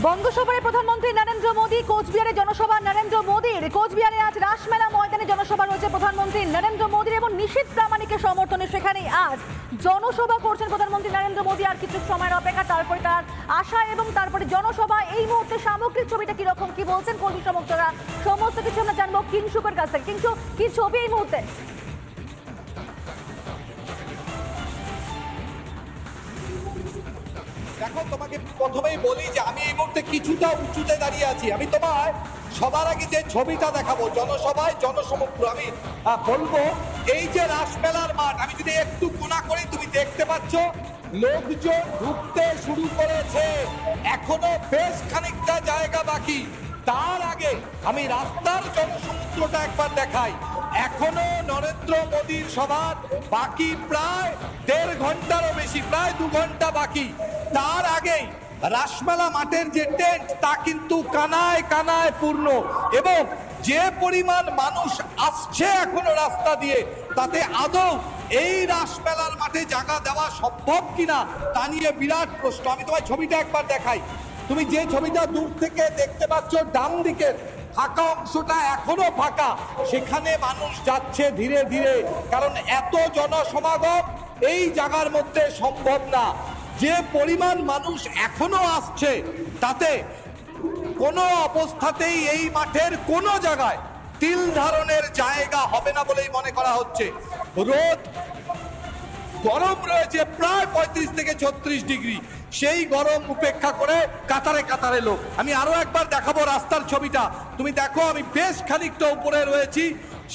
বঙ্গসভায় প্রধানমন্ত্রী নরেন্দ্র মোদী, কোচবিহারে জনসভা নরেন্দ্র মোদীর। কোচবিহারে আজ রাসমেলা ময়দানে জনসভা রয়েছে প্রধানমন্ত্রী নরেন্দ্র মোদীর এবং নিশীথ প্রামাণিকের সমর্থনে সেখানে আজ জনসভা করছেন প্রধানমন্ত্রী নরেন্দ্র মোদী। আর কিছু সময়ের অপেক্ষা, তারপরে তার আশা এবং তারপরে জনসভা। এই মুহূর্তে সামগ্রিক ছবিটা কিরকম, কি বলছেন কর্মী সমর্থকরা, সমস্ত কিছু আমরা জানবো কিংশুকের কাছ থেকে। কিংশু, কি ছবি এই মুহূর্তে? দেখো, তোমাকে প্রথমেই বলি যে আমি এই মুহূর্তে কিছুটা উঁচুতে দাঁড়িয়ে আছি। আমি তোমায় সবার আগে যে ছবিটা দেখাবো জনসভায় জনসমুদ্র, আমি বলবো এই যে রাসমেলার মাঠ, আমি যদি একটু কোনা করি তুমি দেখতে পাচ্ছ লোকজন ঢুকতে শুরু করেছে। এখনো বেশ খানিকটা জায়গা বাকি। তার আগে আমি রাস্তার জনসমুদ্রটা একবার দেখাই। এখনো নরেন্দ্র মোদীর সভার বাকি প্রায় 1.5 ঘন্টারও বেশি, প্রায় 2 ঘন্টা বাকি। তার আগেই রাসমেলা মাঠের যে টেন্ট তা কিন্তু কানায় কানায় পূর্ণ, এবং যে পরিমাণ মানুষ আসছে এখনো রাস্তা দিয়ে, তাতে আদৌ এই রাসমেলার মাঠে জায়গা দেওয়া সম্ভব কিনা তা নিয়ে বিরাট প্রশ্ন। আমি তোমার ছবিটা একবার দেখাই। তুমি যে ছবিটা দূর থেকে দেখতে পাচ্ছ ডান দিকের ফাঁকা অংশটা এখনো ফাঁকা, সেখানে মানুষ যাচ্ছে ধীরে ধীরে, কারণ এত জনসমাগম এই জায়গার মধ্যে সম্ভব না। যে পরিমাণ মানুষ এখনো আসছে তাতে কোনো অবস্থাতেই এই মাঠের কোনো জায়গায় তিল ধারণের জায়গা হবে না বলেই মনে করা হচ্ছে। রোদ গরম রয়েছে প্রায় 35 থেকে 36 ডিগ্রি। সেই গরম উপেক্ষা করে কাতারে কাতারে লোক। আমি আরো একবার দেখাবো রাস্তার ছবিটা। তুমি দেখো, আমি বেশ খানিকটা উপরে রয়েছি,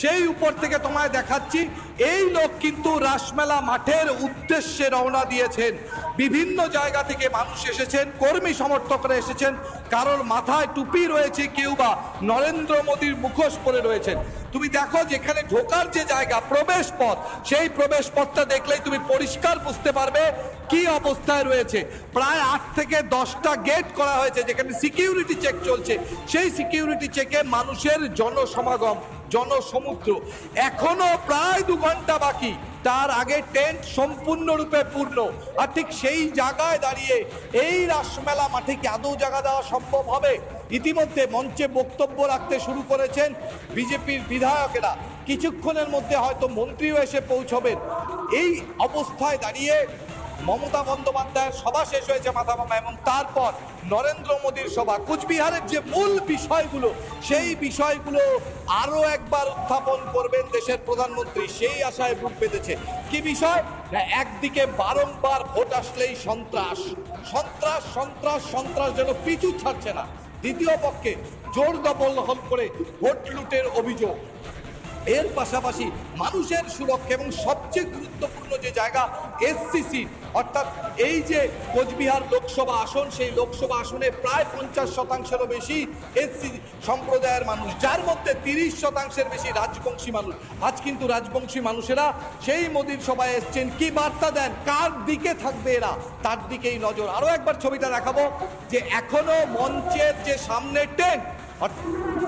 সেই উপর থেকে তোমায় দেখাচ্ছি। এই লোক কিন্তু রাসমেলা মাঠের উদ্দেশ্যে রওনা দিয়েছেন। বিভিন্ন জায়গা থেকে মানুষ এসেছেন, কর্মী সমর্থকরা এসেছেন, কারোর মাথায় টুপি রয়েছে, কেউ বা নরেন্দ্র মোদীর মুখোশ পরে রয়েছেন। তুমি দেখো, যেখানে ঢোকার যে জায়গা, প্রবেশ পথ, সেই প্রবেশ পথটা দেখলেই তুমি পরিষ্কার বুঝতে পারবে কি অবস্থায় রয়েছে। প্রায় 8 থেকে 10টা গেট করা হয়েছে, যেখানে সিকিউরিটি চেক চলছে। সেই সিকিউরিটি চেকে মানুষের জনসমাগম, জনসমুদ্র। এখনো প্রায় 2 ঘন্টা বাকি, তার আগে টেন্ট সম্পূর্ণরূপে পূর্ণ। আর ঠিক সেই জায়গায় দাঁড়িয়ে এই রাসমেলা মাঠে কি আদৌ জায়গা দেওয়া সম্ভব হবে? ইতিমধ্যে মঞ্চে বক্তব্য রাখতে শুরু করেছেন বিজেপির বিধায়কেরা। কিছুক্ষণের মধ্যে হয়তো মন্ত্রীও এসে পৌঁছবেন। এই অবস্থায় দাঁড়িয়ে মমতা বন্দ্যোপাধ্যায়ের সভা শেষ হয়েছে মাথাভাঙা, এবং তারপর নরেন্দ্র মোদীর সভা। কোচবিহারের যে মূল বিষয়গুলো, সেই বিষয়গুলো আরো একবার উত্থাপন করবেন দেশের প্রধানমন্ত্রী, সেই আশায় বুক বেঁধেছে। কি বিষয়? একদিকে বারংবার ভোট আসলেই সন্ত্রাস, সন্ত্রাস, সন্ত্রাস, সন্ত্রাস যেন পিছু ছাড়ছে না। দ্বিতীয় পক্ষে জোর দখল করে ভোট লুটের অভিযোগ। এর পাশাপাশি মানুষের সুরক্ষা, এবং সবচেয়ে গুরুত্বপূর্ণ যে জায়গা এসসিসি, অর্থাৎ এই যে কোচবিহার লোকসভা আসন, সেই লোকসভা আসনে প্রায় 50%-এরও বেশি এসসি সম্প্রদায়ের মানুষ, যার মধ্যে 30%-এর বেশি রাজবংশী মানুষ। আজ কিন্তু রাজবংশী মানুষেরা সেই মোদীর সভায় এসছেন। কি বার্তা দেন, কার দিকে থাকবে এরা, তার দিকেই নজর। আরো একবার ছবিটা দেখাবো, যে এখনো মঞ্চের যে সামনে টেন্ট,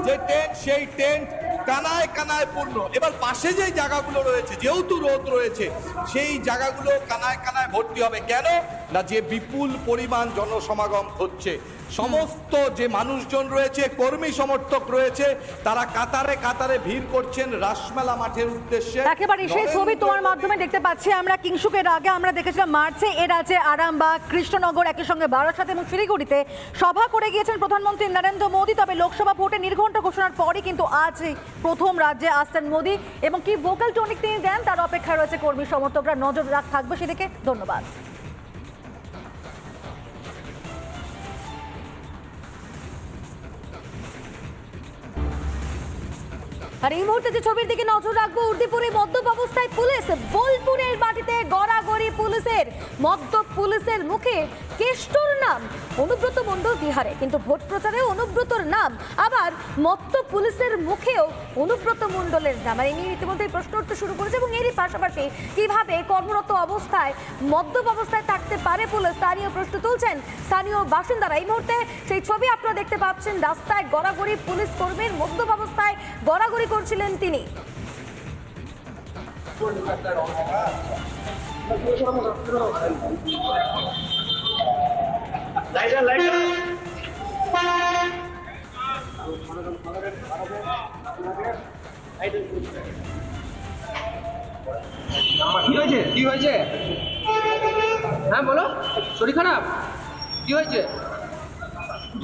যে টেন্ট, সেই টেন্ট কানায় কানায় পূর্ণ। এবার পাশে যে জায়গাগুলো রয়েছে, যেহেতু রোদ রয়েছে, সেই জায়গাগুলো কানায় কানায় ভর্তি হবে। কেন না, যে বিপুল পরিমাণ জনসমাগম হচ্ছে। সমস্ত যে মানুষজন রয়েছে, কর্মী সমর্থক রয়েছে, তারা কাতারে কাতারে ভিড় করছেন রাসমেলা মাঠের উদ্দেশ্যে। একেবারে সেই ছবি তোমার মাধ্যমে দেখতে পাচ্ছি আমরা। কিংশুকের আগে আমরা দেখেছিলাম মার্চে এর রাজ্যে আরামবাগ, কৃষ্ণনগর, একই সঙ্গে বারাসাত এবং শিলিগুড়িতে সভা করে গিয়েছেন প্রধানমন্ত্রী নরেন্দ্র মোদী। তবে লোকসভা ভোটে নির্ঘণ্ট ঘোষণার পরই কিন্তু আজ প্রথম রাজ্যে আসছেন মোদী, এবং কি ভোকাল টনিক তিনি দেন তার অপেক্ষা রয়েছে কর্মী সমর্থকরা। নজর থাকবে সেদিকে। ধন্যবাদ। আর এই মুহূর্তে যে ছবির দিকে নজর রাখবো, উর্দিপুরে মদ্যপ অবস্থায় পুলিশ, বোলপুরের মাটিতে গড়াগড়ি পুলিশের। মদ্যপ পুলিশের মুখে কেষ্টর নাম অনুব্রত মণ্ডল বিহারে, কিন্তু ভোট প্রচারে অনুব্রতর নাম, আবার মদ্যপ পুলিশের মুখেও অনুব্রত মণ্ডলের নাম। আর এই নিয়ে ইতিমধ্যে প্রশ্ন উঠতে শুরু করেছে, এবং এরই পাশাপাশি কিভাবে কর্মরত অবস্থায় মদ্যপ অবস্থায় থাকতে পারে পুলিশ, তা নিয়েও প্রশ্ন তুলছেন স্থানীয় বাসিন্দারা। এই মুহূর্তে সেই ছবি আপনারা দেখতে পাচ্ছেন, রাস্তায় গড়াগড়ি পুলিশ কর্মীর, মদ্যপ অবস্থায় গড়াগড়ি করছিলেন তিনি। কি হয়েছে? কি হয়েছে? হ্যাঁ বলো, শরীর খারাপ? কি হয়েছে?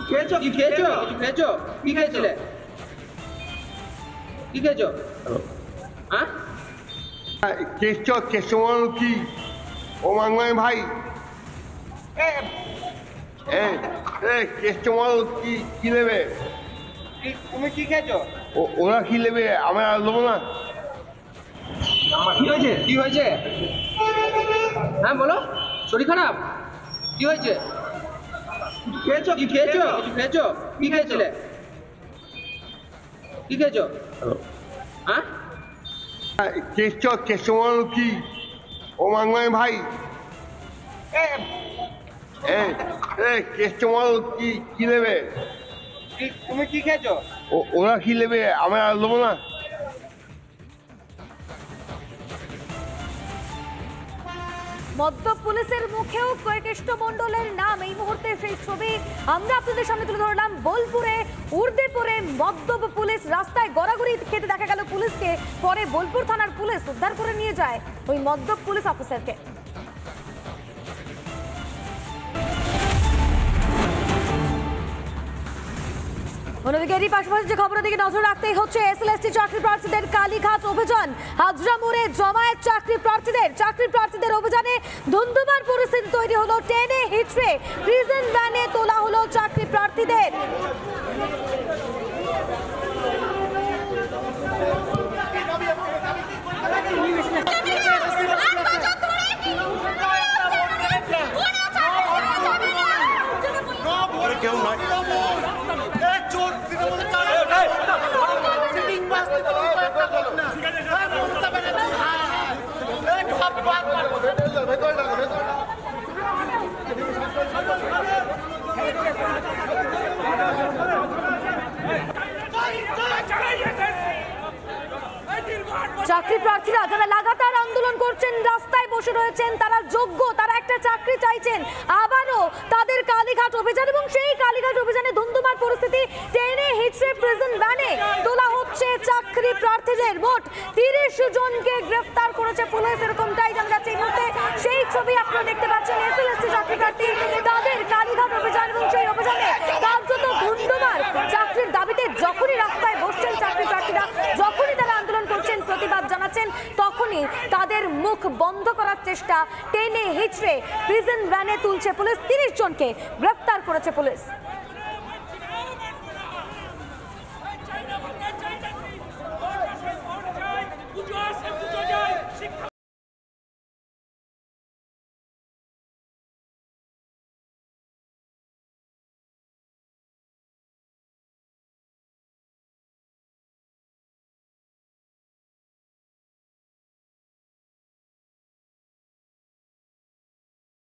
খেয়েছো? কি খেয়েছো? কিছু খেয়েছো? কি খেয়েছিলে? কি খেয়েছো? হ্যাঁ কেষ্টমল কি ও মাংমাই ভাই কেষ্টমল কি কি নেবে? তুমি কি খেয়েছো? ওরা কি নেবে? আমরা আর দেবো না। কি হয়েছে? কি হয়েছে? হ্যাঁ বলো, শরীর খারাপ? কি হয়েছে? খেয়েছো? কি খেয়েছো? কিছু খেয়েছো? কি খেয়েছিলে? কি খেয়েছো? হ্যাঁ কেষ্টমল কি ও মাংমাই ভাই কেষ্টমল কি কি নেবে? তুমি কি খেয়েছো? ওরা কি নেবে? আমরা আর দেবো না। মদ্যপ পুলিশের মুখেও কৃষ্ণমণ্ডলের নাম। এই মুহূর্তে সেই ছবি আমরা আপনাদের সামনে তুলে ধরলাম। বোলপুরে উর্দেপুরে মদ্যপ পুলিশ রাস্তায় গড়াগড়ি খেতে দেখা গেল পুলিশকে। পরে বোলপুর থানার পুলিশ উদ্ধার করে নিয়ে যায় ওই মদ্যপ পুলিশ অফিসারকে। অন্যদিকে এরই পাশাপাশি যে খবরের দিকে নজর রাখতেই হচ্ছে এসএলএসটি চাকরি প্রার্থীদের কালীঘাট অভিযান। হাজরা মোড়ে জমায়েত চাকরি প্রার্থীদের অভিযানে ধুন্ধুমার পরিস্থিতি তৈরি হলো। টেনে হিচড়ে প্রিজন ভ্যানে তোলা হলো চাকরি প্রার্থীদের। কেউ নয় চাকরি প্রার্থীরা যারা লাগাতার আন্দোলন করছেন, রাস্তায় বসে রয়েছেন, তারা যোগ্য, তারা একটা চাকরি চাইছেন। আবারও তাদের কালীঘাট অভিযান এবং সেই কালীঘাট অভিযানে ধুন্ধুমার পরিস্থিতি। টেনে হিচড়ে প্রিজন ভ্যানে তোলা হচ্ছে চাকরি প্রার্থীদের। মোট 30 জনকে গ্রেফতার করেছে পুলিশ, এরকমটাই জানা যাচ্ছে এই মুহূর্তে। সেই ছবি আপনারা দেখতে পাচ্ছেন। এসএলএসটি চাকরি প্রার্থী তাদের কালীঘাট অভিযান এবং সেই অভিযানে কার্যত ধুন্ধুমার। চাকরির দাবিতে যখনই রাস্তায় বসছেন চাকরি প্রার্থীরা, যখনই তারা আন্দোলন করছেন, প্রতিবাদ জানাচ্ছেন, তখনই তাদের মুখ বন্ধ করার চেষ্টা। টেনে হিচড়ে প্রিজন ভ্যানে তুলছে পুলিশ। 30 জনকে গ্রেফতার করেছে পুলিশ।